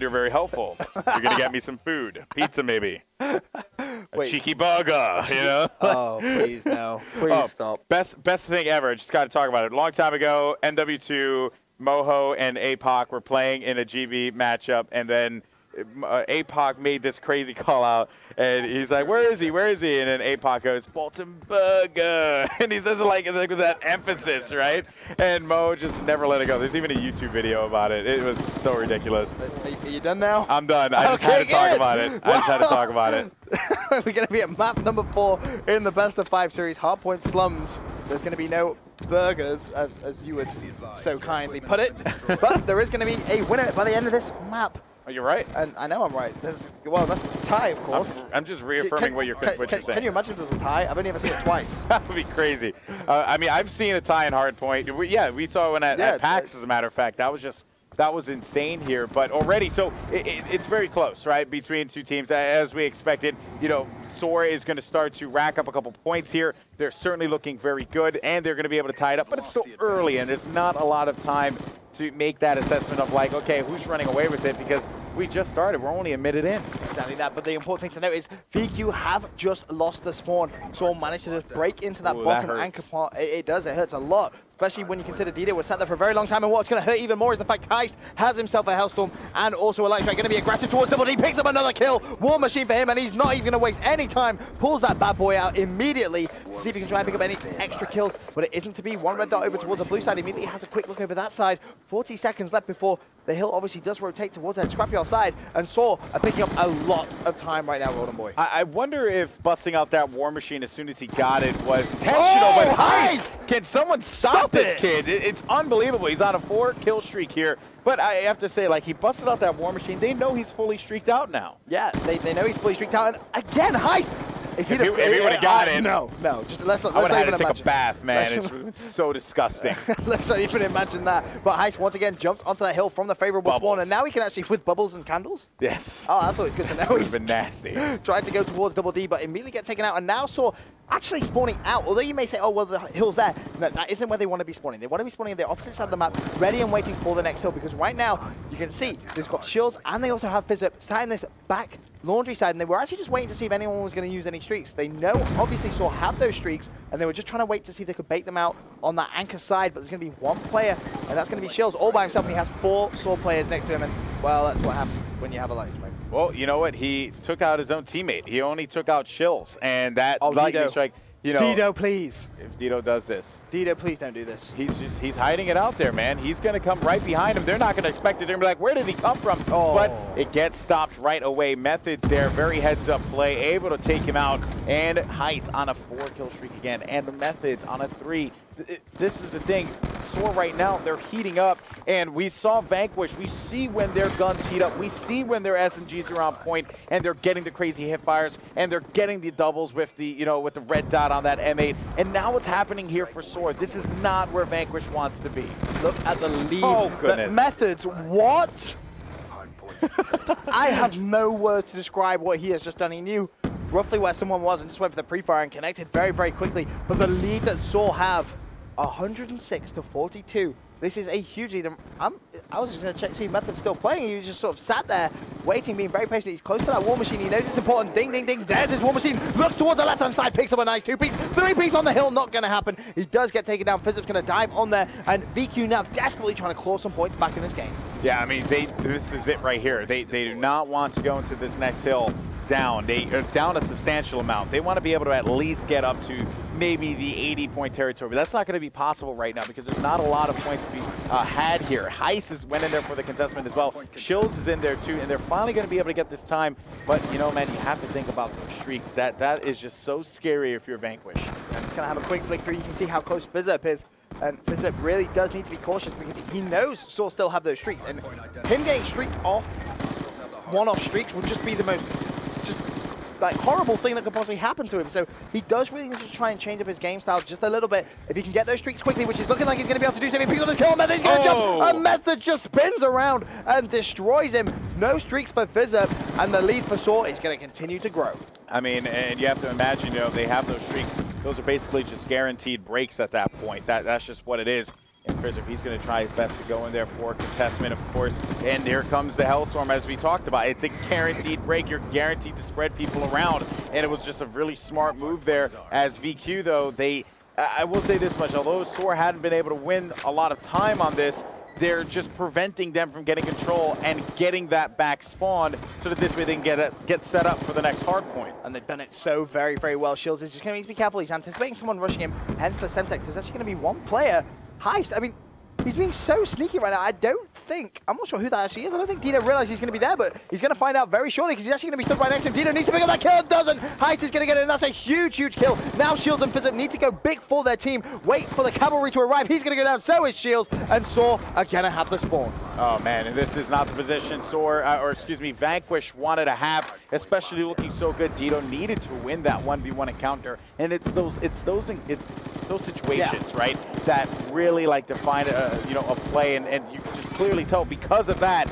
you're very helpful. You're going to get me some food. Pizza, maybe. A cheeky burger, you know? Oh, please, no. Please stop. Best thing ever. Just got to talk about it. A long time ago, NW2, Moho, and APOC were playing in a GB matchup, and then APOC made this crazy call out, and he's like, where is he? Where is he? And then APOC goes, Bolton Burger. And he says it like with that emphasis, right? And Mo just never let it go. There's even a YouTube video about it. It was so ridiculous. Are you done now? I'm done. I just had to talk about it. I just had to talk about it. We're going to be at map number 4 in the best of 5 series, Hardpoint Slums. There's going to be no burgers, as you would so kindly put it. But there is going to be a winner by the end of this map. Oh, you're right. And I know I'm right. Well, that's a tie, of course. I'm just reaffirming what you're saying. Can you imagine if there's a tie? I've only ever seen it twice. That would be crazy. I mean, I've seen a tie in Hardpoint. We saw one at PAX, as a matter of fact. That was insane here. But already, so it's very close, right, between two teams, as we expected. You know, SoaR is going to start to rack up a couple points here. They're certainly looking very good, and they're going to be able to tie it up. But it's still early, and there's not a lot of time to make that assessment of like, okay, who's running away with it, because we just started. We're only a minute in. Exactly that, but the important thing to note is VQ have just lost the spawn. SoaR managed to just break into that bottom anchor part. It does, it hurts a lot. Especially when you consider Dido was sat there for a very long time, and what's going to hurt even more is the fact Heist has himself a Hellstorm and also a Light Strike. Going to be aggressive towards Double D, picks up another kill. War Machine for him, and he's not even going to waste any time. Pulls that bad boy out immediately to see if he can try and pick up any extra kills, but it isn't to be. One red dot over towards the blue side, immediately has a quick look over that side. 40 seconds left before the hill obviously does rotate towards that scrapyard side, and SoaR are picking up a lot of time right now, Roland Boy. I wonder if busting out that War Machine as soon as he got it was intentional, but Heist! Can someone stop this kid? It's unbelievable. He's on a 4-kill streak here. But I have to say, like, he busted out that War Machine. They know he's fully streaked out now. Yeah, they know he's fully streaked out. And again, Heist! If he would have got it. No. Just let's I would have had to take a bath, man. It's so disgusting. Let's not even imagine that. But Heist once again jumps onto that hill from the favorable spawn, and now he can actually, with bubbles and candles. Yes. Oh, that's always good to know. It would have been nasty. Tried to go towards Double D, but immediately get taken out, and now SoaR actually spawning out. Although you may say, oh, well, the hill's there. No, that isn't where they want to be spawning. They want to be spawning on the opposite side of the map, ready and waiting for the next hill, because right now, you can see, they've got shields, and they also have Fizzip sat in this back laundry side, and they were actually just waiting to see if anyone was going to use any streaks. They know, obviously, SoaR have those streaks, and they were just trying to wait to see if they could bait them out on that anchor side, but there's going to be one player, and that's going to be Shills all by himself, and he has 4 SoaR players next to him, and, well, that's what happens when you have a light strike. Well, you know what? He took out his own teammate. He only took out Shills, and that lightning strike, you know. Dido, please. If Dido does this. Dido, please don't do this. He's hiding it out there, man. He's going to come right behind him. They're not going to expect it. They're going to be like, where did he come from? Oh. But it gets stopped right away. Methods there, very heads-up play, able to take him out. And Heist on a 4-kill streak again. And the Methods on a 3. This is the thing. SoaR right now, they're heating up, and we saw VanQuish. We see when their guns heat up. We see when their SMGs are on point, and they're getting the crazy hip fires, and they're getting the doubles with the, you know, with the red dot on that M8. And now what's happening here for SoaR? This is not where VanQuish wants to be. Look at the lead. Oh, goodness. Methods, what? I have no words to describe what he has just done. He knew roughly where someone was and just went for the pre-fire and connected very, very quickly. But the lead that SoaR have, 106 to 42. This is a huge lead. I was just going to check, see if Method's still playing. He just sort of sat there, waiting, being very patient. He's close to that War Machine. He knows it's important. Ding, ding, ding. There's his War Machine. Looks towards the left-hand side, picks up a nice 2-piece. 3-piece on the hill, not going to happen. He does get taken down. Fizzip's going to dive on there. And VQ now desperately trying to claw some points back in this game. Yeah, I mean, this is it right here. They do not want to go into this next hill down. They are down a substantial amount. They want to be able to at least get up to maybe the 80-point territory. But that's not going to be possible right now because there's not a lot of points to be had here. Heist went in there for the contestment as well. Shills is in there too, and they're finally going to be able to get this time. But, you know, man, you have to think about those streaks. That is just so scary if you're VanQuish. I'm just going to have a quick flick through. You can see how close Fizzip is. And Fizzip really does need to be cautious because he knows SoaR still have those streaks. And him getting streaked off, one-off streaks, will just be the most like horrible thing that could possibly happen to him. So he does really need to try and change up his game style just a little bit. If he can get those streaks quickly, which is looking like he's going to be able to do so, if he picks up his kill, Method, he's going to jump, and Method just spins around and destroys him. No streaks for Fizzip, and the lead for SoaR is going to continue to grow. I mean, and you have to imagine, you know, they have those streaks. Those are basically just guaranteed breaks at that point. That's just what it is. And Frizzip, he's going to try his best to go in there for contestment, of course. And here comes the Hellstorm, as we talked about. It's a guaranteed break. You're guaranteed to spread people around. And it was just a really smart move there. As VQ, though, I will say this much. Although SoaR hadn't been able to win a lot of time on this, they're just preventing them from getting control and getting that back spawn so that this way they can get set up for the next hardpoint. And they've done it so very, very well. Shields is just going to need to be careful. He's anticipating someone rushing him, hence the Semtex. There's actually going to be one player. Heist, I mean, he's being so sneaky right now. I'm not sure who that actually is. I don't think Dino realizes he's going to be there, but he's going to find out very shortly because he's actually going to be stood right next to him. Dino needs to pick up that kill and doesn't. Heist is going to get it, and that's a huge, huge kill. Now Shields and Fizzip need to go big for their team. Wait for the cavalry to arrive. He's going to go down, so is Shields, and SoaR are going to have the spawn. Oh man, and this is not the position VanQuish wanted to have, especially looking so good. Dino needed to win that 1v1 encounter, and it's those situations, right, that really like define a play, and you can just clearly tell because of that,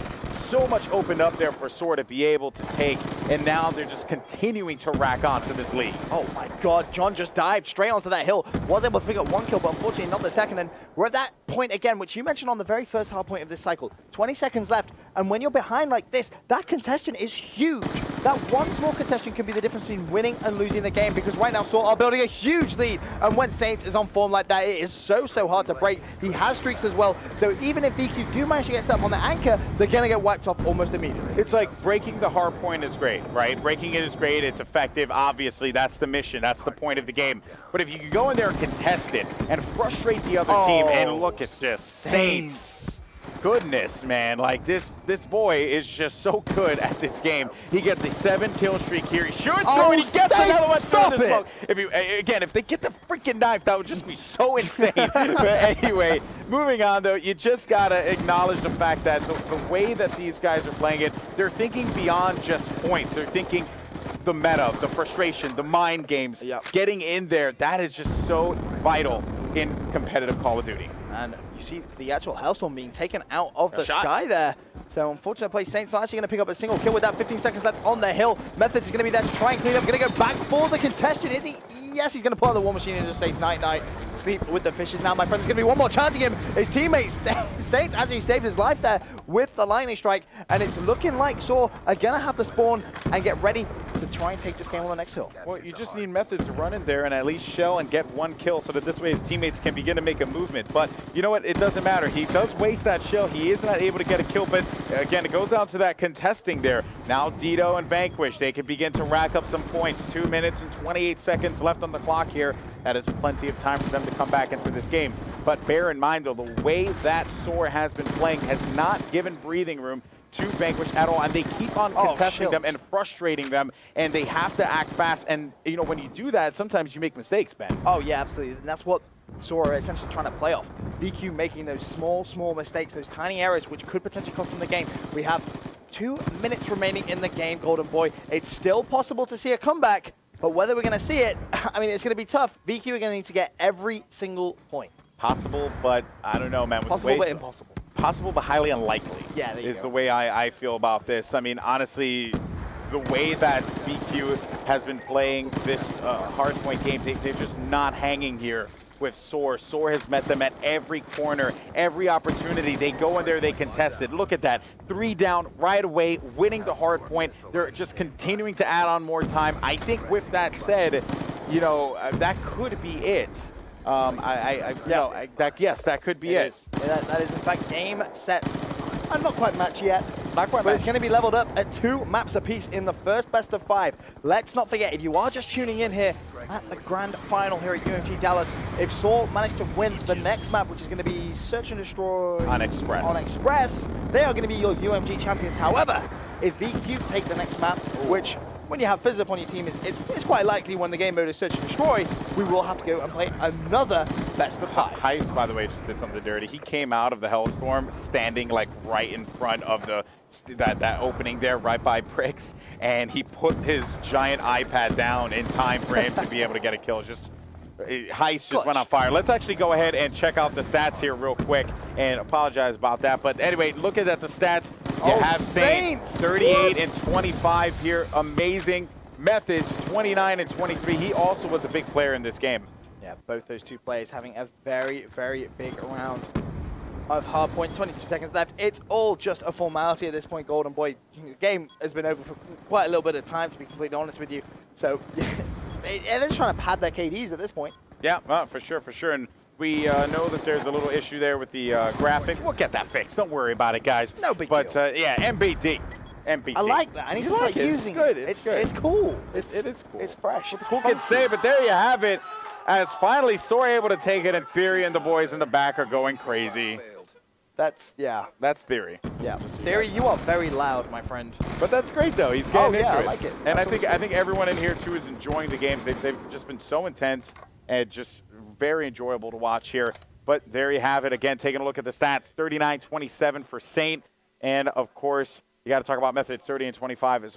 so much opened up there for SoaR to be able to take, and now they're just continuing to rack on to this lead. Oh my god, John just dived straight onto that hill, was able to pick up one kill, but unfortunately not the second, and we're at that point again, which you mentioned on the very first hard point of this cycle. 20 seconds left, and when you're behind like this, that contestation is huge. That one small contestation can be the difference between winning and losing the game, because right now SoaR are building a huge lead, and when Saint is on form like that, it is so hard to break. He has streaks as well, so even if VQ do manage to get set up on the anchor, they're going to get wiped off almost immediately. It's like breaking the hard point is great, right? Breaking it is great, it's effective, obviously, that's the mission, that's the point of the game. But if you can go in there and contest it, and frustrate the other team, and look at this, Saints. Goodness, man, like this boy is just so good at this game. He gets a 7-kill streak here. He shoots through and he gets another one. Stop it! Smoke. If they get the freaking knife, that would just be so insane. But anyway, moving on though, you just gotta acknowledge the fact that the way that these guys are playing it, they're thinking beyond just points. They're thinking the meta, the frustration, the mind games, getting in there. That is just so vital in competitive Call of Duty. And you see the actual Hellstorm being taken out of the sky there. So unfortunately, Saints not actually going to pick up a single kill with that 15 seconds left on the hill. Methods is going to be there to try and clean up. Going to go back for the contestation, is he? Yes, he's going to pull out the War Machine and just say night-night. Sleep with the fishes now, my friend. There's going to be one more charging him. His teammate Saints actually saved his life there with the lightning strike. And it's looking like SoaR are going to have to spawn and get ready to try and take this game on the next hill. Well, you just need Methods to run in there and at least shell and get one kill so that this way his teammates can begin to make a movement. But you know what? It doesn't matter. He does waste that shell. He is not able to get a kill. But again, it goes down to that contesting there. Now Dino and VanQuish, they can begin to rack up some points. 2 minutes and 28 seconds left on the clock here. That is plenty of time for them to come back into this game. But bear in mind, though, the way that SoaR has been playing has not given breathing room to VanQuish at all, and they keep on contesting them and frustrating them, and they have to act fast. And you know, when you do that, sometimes you make mistakes, Ben. Oh yeah, absolutely, and that's what SoaR are essentially trying to play off. VQ making those small mistakes, those tiny errors, which could potentially cost them the game. We have 2 minutes remaining in the game, Golden Boy. It's still possible to see a comeback, but whether we're going to see it, I mean, it's going to be tough. VQ are going to need to get every single point. Possible, but I don't know, man. Possible, but impossible. Possible, but highly unlikely. Yeah, there you is go. The way I feel about this. I mean, honestly, the way that VQ has been playing this Hardpoint game, they're just not hanging here with SoaR. SoaR has met them at every corner, every opportunity. They go in there, they contest it. Look at that. 3 down right away, winning the Hardpoint. They're just continuing to add on more time. I think with that said, you know, that could be it. Yes, that could be it. Yeah, that is in fact game, set, and not quite match yet. Not quite but it's going to be leveled up at 2 maps apiece in the first best of 5. Let's not forget, if you are just tuning in here at the grand final here at UMG Dallas, if SoaR manage to win the next map, which is going to be Search and Destroy on Express, they are going to be your UMG champions. However, if VQ take the next map, which when you have Fizzip on your team, it's quite likely when the game mode is Search and Destroy, we will have to go and play another best of 5. Heist, by the way, just did something dirty. He came out of the Hellstorm standing like right in front of that opening there, right by Bricks, and he put his giant iPad down in time for him to be able to get a kill. Heist just went on fire. Let's actually go ahead and check out the stats here real quick, and apologize about that. But anyway, looking at the stats, you have Saints 38 and 25 here. Amazing. Methods 29 and 23. He also was a big player in this game. Yeah, both those two players having a very, very big round of Hardpoint. 22 seconds left. It's all just a formality at this point, Golden Boy. The game has been over for quite a little bit of time, to be completely honest with you. So, yeah, they're just trying to pad their KDs at this point. Yeah, for sure, for sure. And we know that there's a little issue there with the graphic. We'll get that fixed. Don't worry about it, guys. No big deal. But, yeah, MBD. I like that. I need to start using it. It's cool. It is cool. It's fresh. It's cool kids say, but there you have it. As finally SoaR able to take it, and Theory and the boys in the back are going crazy. That's Theory. Yeah. Theory, you are very loud, my friend. But that's great, though. He's getting into it. I like it. And that's I think everyone in here, too, is enjoying the games. They've just been so intense and just very enjoyable to watch here. But there you have it. Again, taking a look at the stats, 39-27 for Saint. And, of course, you got to talk about Method 30 and 25 as well.